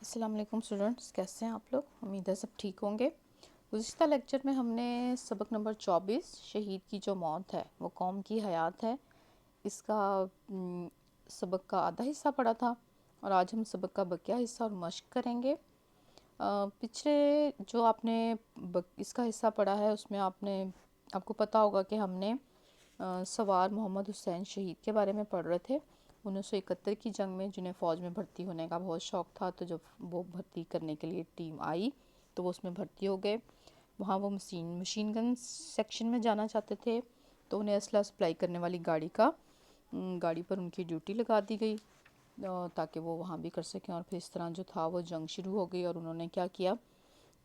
السلام علیکم اسٹوڈنٹس، کیسے ہیں آپ لوگ؟ امید ہے سب ٹھیک ہوں گے۔ گزشتہ لیکچر میں ہم نے سبق نمبر 24 شہید کی جو موت ہے وہ قوم کی حیات ہے، اس کا سبق کا آدھا حصہ پڑھا تھا، اور آج ہم سبق کا بقیہ حصہ اور مشق کریں گے۔ پچھلے جو آپ نے اس کا حصہ پڑھا ہے اس میں آپ کو پتہ ہوگا کہ ہم نے سوار محمد حسین شہید کے بارے میں پڑھ رہے تھے۔ 1971 کی جنگ میں جنہیں فوج میں بھرتی ہونے کا بہت شوق تھا، تو جب وہ بھرتی کرنے کے لیے ٹیم آئی تو وہ اس میں بھرتی ہو گئے۔ وہاں وہ مشین گن سیکشن میں جانا چاہتے تھے، تو انہیں اسلحہ سپلائی کرنے والی گاڑی پر ان کی ڈیوٹی لگا دی گئی تاکہ وہ وہاں بھی کر سکیں، اور پھر اس طرح جو تھا وہ جنگ شروع ہو گئی، اور انہوں نے کیا کیا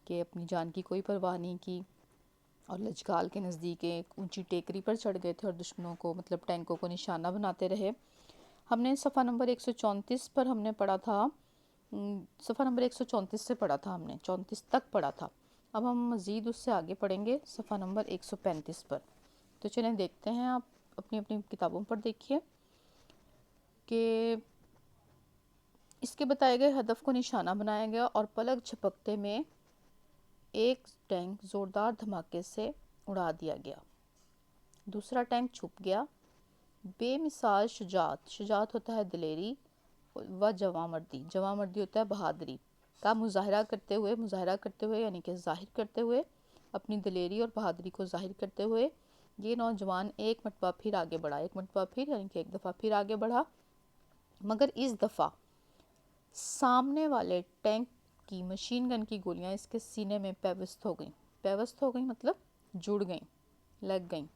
کہ اپنی جان کی کوئی پرواہ نہیں کی اور لجکال کے نزدیک ایک اونچی ٹیکری پر چڑھ گئے تھے اور دشمنوں کو ٹینکوں کو نشانہ بناتے رہے۔ ہم نے صفحہ نمبر 134 پر ہم نے پڑھا تھا، صفحہ نمبر 134 سے پڑھا تھا، ہم نے 34 تک پڑھا تھا۔ اب ہم مزید اس سے آگے پڑھیں گے صفحہ نمبر 135 پر۔ تو چلیں دیکھتے ہیں، آپ اپنی اپنی کتابوں پر دیکھیے کہ اس کے بتائے گئے ہدف کو نشانہ بنایا گیا اور پلک جھپکتے میں ایک ٹینک زوردار دھماکے سے اڑا دیا گیا، دوسرا ٹینک چھپ گیا۔ بے مثال شجاعت ہوتا ہے دلیری و جواں مردی ہوتا ہے بہادری کا مظاہرہ کرتے ہوئے یعنی کہ ظاہر کرتے ہوئے، اپنی دلیری اور بہادری کو ظاہر کرتے ہوئے یہ نوجوان ایک مرتبہ پھر آگے بڑھا، یعنی کہ ایک دفعہ پھر آگے بڑھا، مگر اس دفعہ سامنے والے ٹینک کی مشین گن کی گولیاں اس کے سینے میں پیوست ہو گئیں مطلب جڑ گئیں، لگ گئیں۔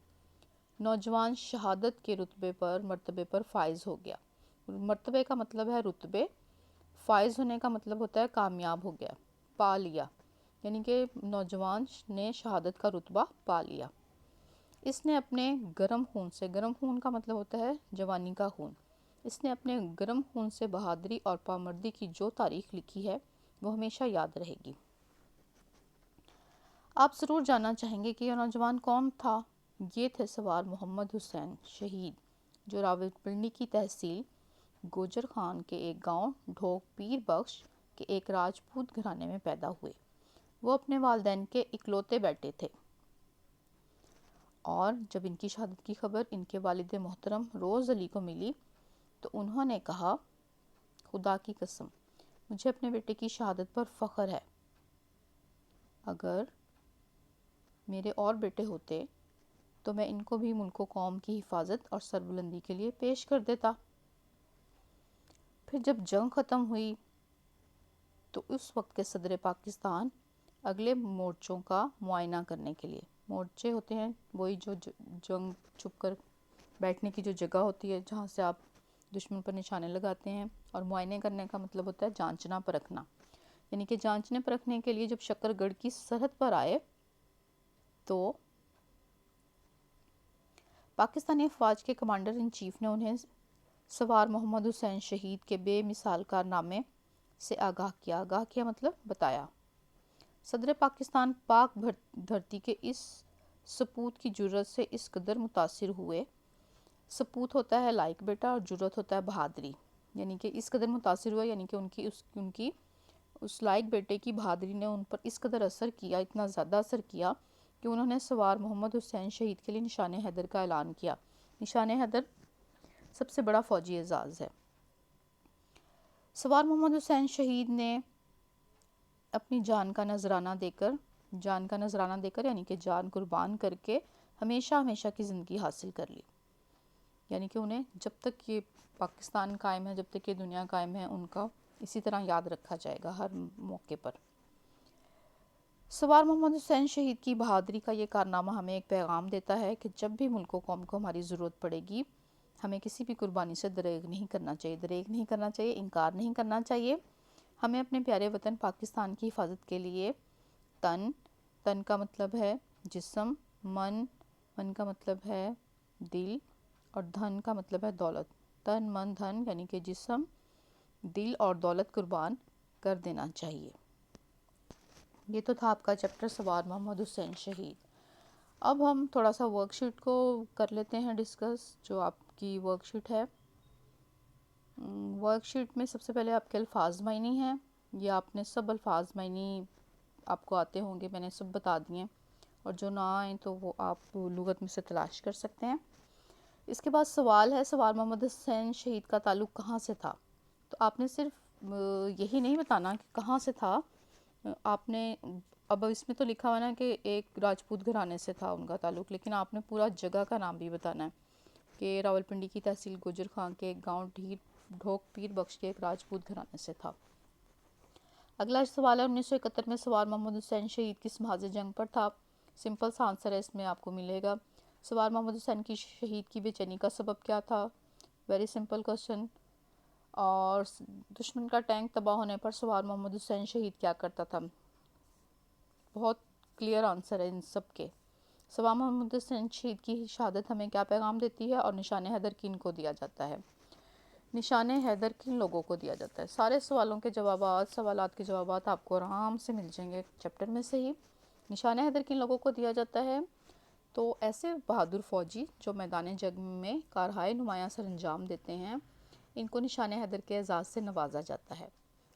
نوجوان شہادت کے مرتبے پر فائز ہو گیا۔ مرتبے کا مطلب ہے رتبے، فائز ہونے کا مطلب ہوتا ہے کامیاب ہو گیا، پا لیا، یعنی کہ نوجوان نے شہادت کا رتبہ پا لیا۔ اس نے اپنے گرم خون کا مطلب ہوتا ہے جوانی کا خون، اس نے اپنے گرم خون سے بہادری اور پامردی کی جو تاریخ لکھی ہے وہ ہمیشہ یاد رہے گی۔ آپ ضرور جاننا چاہیں گے کہ یہ نوجوان کون تھا۔ یہ تھے سوار محمد حسین شہید، جو راولپنڈی کی تحصیل گوجر خان کے ایک گاؤں ڈھوک پیر بخش کے ایک راجپوت گھرانے میں پیدا ہوئے۔ وہ اپنے والدین کے اکلوتے بیٹے تھے، اور جب ان کی شہادت کی خبر ان کے والد محترم روز علی کو ملی تو انہوں نے کہا، خدا کی قسم مجھے اپنے بیٹے کی شہادت پر فخر ہے، اگر میرے اور بیٹے ہوتے تو میں ان کو بھی ملک و قوم کی حفاظت اور سربلندی کے لیے پیش کر دیتا۔ پھر جب جنگ ختم ہوئی تو اس وقت کے صدر پاکستان اگلے مورچوں کا معائنہ کرنے کے لیے، مورچے ہوتے ہیں وہی جو جنگ چھپ کر بیٹھنے کی جو جگہ ہوتی ہے جہاں سے آپ دشمن پر نشانے لگاتے ہیں، اور معائنے کرنے کا مطلب ہوتا ہے جانچنا پرکھنا، یعنی کہ جانچنے پرکھنے کے لیے جب شکر گڑھ کی سرحد پر آئے تو پاکستانی افواج کے کمانڈر ان چیف نے انہیں سوار محمد حسین شہید کے بے مثال کارنامے سے آگاہ کیا مطلب بتایا۔ صدر پاکستان پاک دھرتی کے اس سپوت کی جرت سے اس قدر متاثر ہوئے، سپوت ہوتا ہے لائق بیٹا اور جرت ہوتا ہے بہادری، یعنی کہ اس قدر متاثر ہوئے، یعنی کہ ان کی اس لائق بیٹے کی بہادری نے ان پر اس قدر اثر کیا، اتنا زیادہ اثر کیا کہ انہوں نے سوار محمد حسین شہید کے لیے نشان حیدر کا اعلان کیا۔ نشان حیدر سب سے بڑا فوجی اعزاز ہے۔ سوار محمد حسین شہید نے اپنی جان کا نذرانہ دے کر یعنی کہ جان قربان کر کے ہمیشہ کی زندگی حاصل کر لی، یعنی کہ انہیں جب تک یہ پاکستان قائم ہے، جب تک یہ دنیا قائم ہے، ان کا اسی طرح یاد رکھا جائے گا ہر موقع پر۔ سوار محمد حسین شہید کی بہادری کا یہ کارنامہ ہمیں ایک پیغام دیتا ہے کہ جب بھی ملک و قوم کو ہماری ضرورت پڑے گی، ہمیں کسی بھی قربانی سے دریغ نہیں کرنا چاہیے، انکار نہیں کرنا چاہیے۔ ہمیں اپنے پیارے وطن پاکستان کی حفاظت کے لیے تن کا مطلب ہے جسم، من کا مطلب ہے دل، اور دھن کا مطلب ہے دولت، تن من دھن یعنی کہ جسم، دل اور دولت قربان کر دینا چاہیے۔ یہ تو تھا آپ کا چیپٹر سوار محمد حسین شہید۔ اب ہم تھوڑا سا ورک شیٹ کو کر لیتے ہیں ڈسکس، جو آپ کی ورک شیٹ ہے۔ ورک شیٹ میں سب سے پہلے آپ کے الفاظ معنی ہیں، یہ آپ نے سب الفاظ معنی آپ کو آتے ہوں گے، میں نے سب بتا دیے ہیں، اور جو نہ آئیں تو وہ آپ لغت میں سے تلاش کر سکتے ہیں۔ اس کے بعد سوال ہے، سوال محمد حسین شہید کا تعلق کہاں سے تھا؟ تو آپ نے صرف یہی نہیں بتانا کہ کہاں سے تھا، آپ نے اب اس میں تو لکھا ہوا نا کہ ایک راجپوت گھرانے سے تھا ان کا تعلق، لیکن آپ نے پورا جگہ کا نام بھی بتانا ہے کہ راولپنڈی کی تحصیل گوجر خان کے ایک گاؤں ڈھوک پیر بخش کے ایک راجپوت گھرانے سے تھا۔ اگلا سوال ہے 1971 میں سوار محمد حسین شہید کس محاذ جنگ پر تھا؟ سمپل سا آنسر ہے اس میں آپ کو ملے گا۔ سوار محمد حسین کی شہید کی بے چینی کا سبب کیا تھا؟ Very simple question. اور دشمن کا ٹینک تباہ ہونے پر سوار محمد حسین شہید کیا کرتا تھا؟ بہت کلیئر آنسر ہے ان سب کے۔ سوار محمد حسین شہید کی شہادت ہمیں کیا پیغام دیتی ہے اور نشان حیدر کن کو دیا جاتا ہے؟ نشان حیدر کن لوگوں کو دیا جاتا ہے؟ سارے سوالوں کے جوابات، سوالات کے جوابات آپ کو آرام سے مل جائیں گے چیپٹر میں سے ہی۔ نشان حیدر کن لوگوں کو دیا جاتا ہے؟ تو ایسے بہادر فوجی جو میدان جنگ میں کارہائے نمایاں سر انجام دیتے ہیں، ان کو نشان حیدر کے اعزاز سے نوازا جاتا ہے،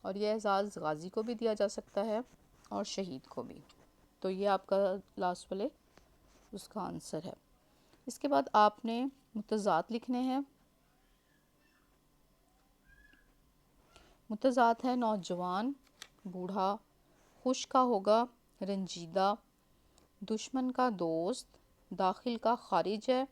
اور یہ اعزاز غازی کو بھی دیا جا سکتا ہے اور شہید کو بھی۔ تو یہ آپ کا لاسٹ والے اس کا آنسر ہے۔ اس کے بعد آپ نے متضاد لکھنے ہیں۔ متضاد ہے نوجوان، بوڑھا، خوش کا ہوگا، رنجیدہ، دشمن کا دوست، داخل کا خارج ہے،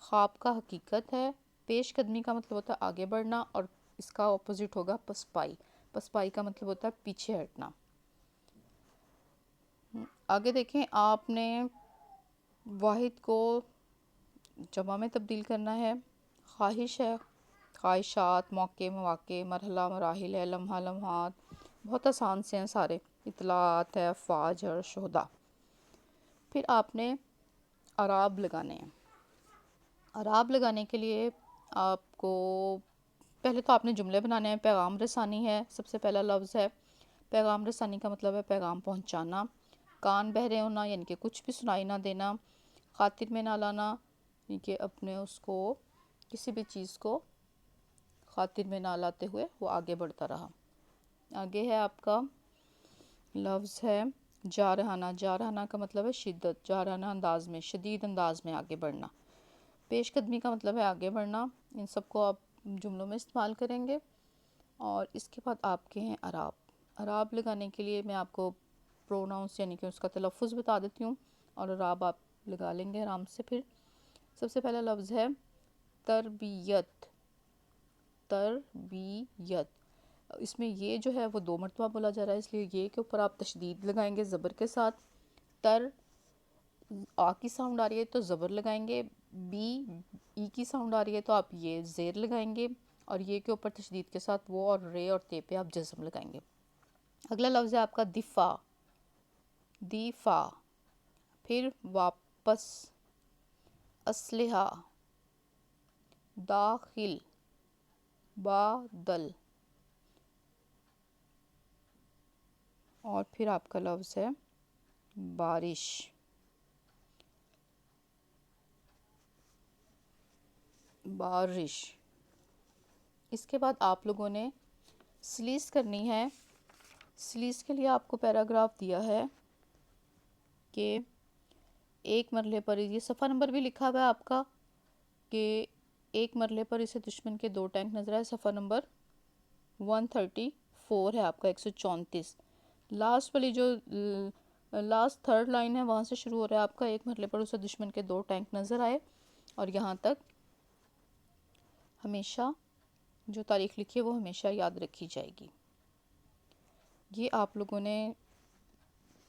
خواب کا حقیقت ہے، پیش قدمی کا مطلب ہوتا ہے آگے بڑھنا، اور اس کا اپوزٹ ہوگا پسپائی۔ پسپائی کا مطلب ہوتا ہے پیچھے ہٹنا۔ آگے دیکھیں، آپ نے واحد کو جمع میں تبدیل کرنا ہے۔ خواہش ہے، خواہشات، موقع، مواقع، مرحلہ، مراحل ہے، لمحہ، لمحات، بہت آسان سے ہیں سارے۔ اطلاعات ہے، افواج اور شہداء۔ پھر آپ نے اعراب لگانے ہیں۔ اعراب لگانے کے لیے آپ کو پہلے تو آپ نے جملے بنانے ہیں۔ پیغام رسانی ہے، سب سے پہلا لفظ ہے۔ پیغام رسانی کا مطلب ہے پیغام پہنچانا۔ کان بہرے ہونا یعنی کہ کچھ بھی سنائی نہ دینا۔ خاطر میں نہ لانا یعنی کہ اپنے اس کو کسی بھی چیز کو خاطر میں نہ لاتے ہوئے وہ آگے بڑھتا رہا۔ آگے ہے آپ کا لفظ ہے جارحانہ۔ جارحانہ کا مطلب ہے شدت، جارحانہ انداز میں، شدید انداز میں آگے بڑھنا۔ پیش قدمی کا مطلب ہے آگے بڑھنا۔ ان سب کو آپ جملوں میں استعمال کریں گے۔ اور اس کے بعد آپ کے ہیں اعراب۔ اعراب لگانے کے لیے میں آپ کو پروناؤنس یعنی کہ اس کا تلفظ بتا دیتی ہوں، اور اعراب آپ لگا لیں گے آرام سے۔ پھر سب سے پہلا لفظ ہے تربیت۔ تربیت، اس میں یہ جو ہے وہ 2 مرتبہ بولا جا رہا ہے، اس لیے یہ کے اوپر آپ تشدید لگائیں گے زبر کے ساتھ۔ تر، آ کی ساؤنڈ آ رہی ہے تو زبر لگائیں گے، بی ای کی ساؤنڈ آ رہی ہے تو آپ یہ زیر لگائیں گے، اور یہ کے اوپر تشدید کے ساتھ وہ، اور رے اور تے پہ آپ جزم لگائیں گے۔ اگلا لفظ ہے آپ کا دفاع۔ دفاع، پھر واپس، اسلحہ، داخل، بادل، اور پھر آپ کا لفظ ہے بارش۔ بارش۔ اس کے بعد آپ لوگوں نے سلیس کرنی ہے۔ سلیس کے لیے آپ کو پیراگراف دیا ہے کہ ایک مرحلے پر، یہ صفحہ نمبر بھی لکھا ہوا ہے آپ کا کہ ایک مرحلے پر اسے دشمن کے 2 ٹینک نظر آئے۔ صفحہ نمبر 134 ہے آپ کا، 134۔ لاسٹ والی جو لاسٹ 3rd لائن ہے وہاں سے شروع ہو رہا ہے آپ کا، ایک مرحلے پر اسے دشمن کے 2 ٹینک نظر آئے، اور یہاں تک ہمیشہ جو تاریخ لکھی ہے وہ ہمیشہ یاد رکھی جائے گی۔ یہ آپ لوگوں نے،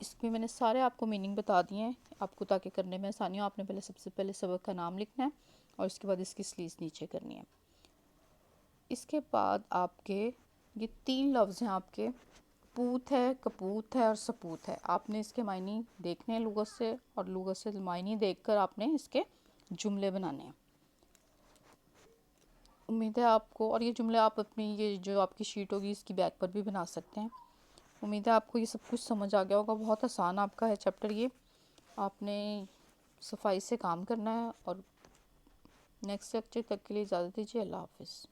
اس میں نے سارے آپ کو میننگ بتا دیے ہیں آپ کو تاکہ کرنے میں آسانی ہو۔ آپ نے سب سے پہلے سبق کا نام لکھنا ہے، اور اس کے بعد اس کی سلیس نیچے کرنی ہے۔ اس کے بعد آپ کے یہ 3 لفظ ہیں آپ کے، پوت ہے، کپوت ہے اور سپوت ہے۔ آپ نے اس کے معنی دیکھنے ہیں لغت سے، اور لغت سے معنی دیکھ کر آپ نے اس کے جملے بنانے ہیں۔ امید ہے آپ کو، اور یہ جملے آپ اپنی یہ جو آپ کی شیٹ ہوگی اس کی بیک پر بھی بنا سکتے ہیں۔ امید ہے آپ کو یہ سب کچھ سمجھ آ گیا ہوگا۔ بہت آسان آپ کا ہے چیپٹر یہ، آپ نے صفائی سے کام کرنا ہے۔ اور نیکسٹ لیکچر تک کے لیے اجازت دیجیے۔ اللہ حافظ۔